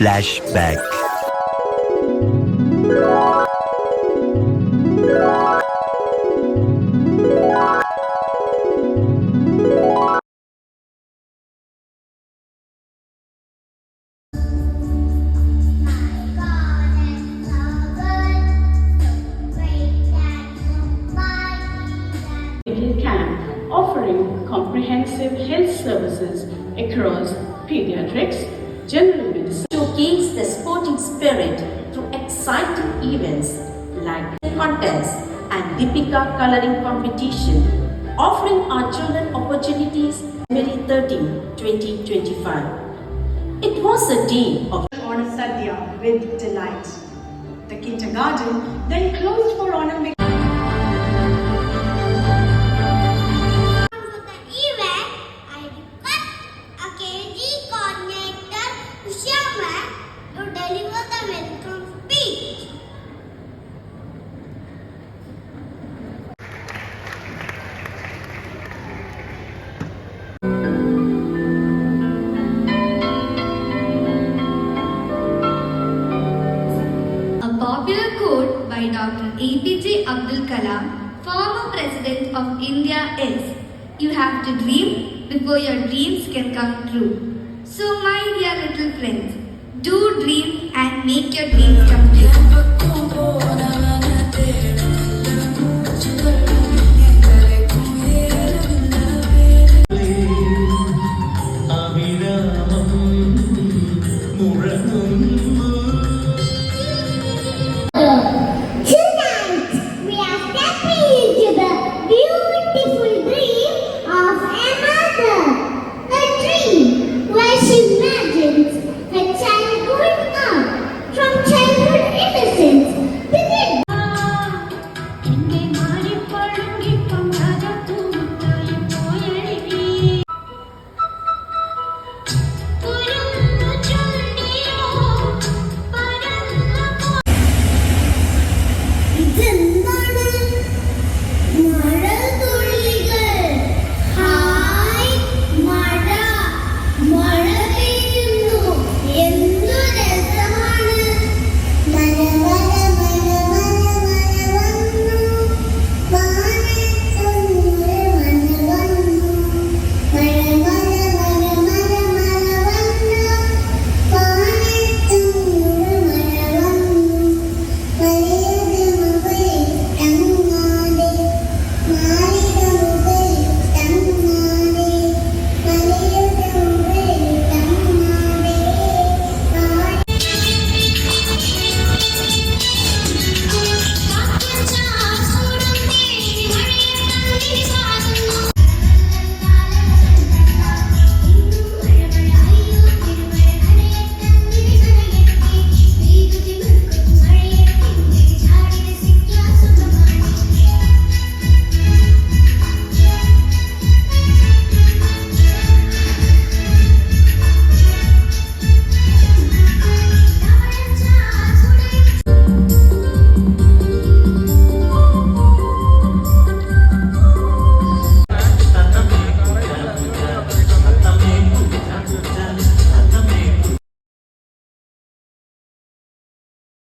Flashback. Camp offering comprehensive health services across pediatrics, general medicine. Showcase the sporting spirit through exciting events like the contest and Deepika coloring competition, offering our children opportunities January 13, 2025. It was a day of on Sadhya with delight. The kindergarten then closed for Onam. Popular quote by Dr. APJ Abdul Kalam, former President of India is, "You have to dream before your dreams can come true." So my dear little friends, do dream and make your dreams come true. അവിരാമം മുഴങ്ങുന്നു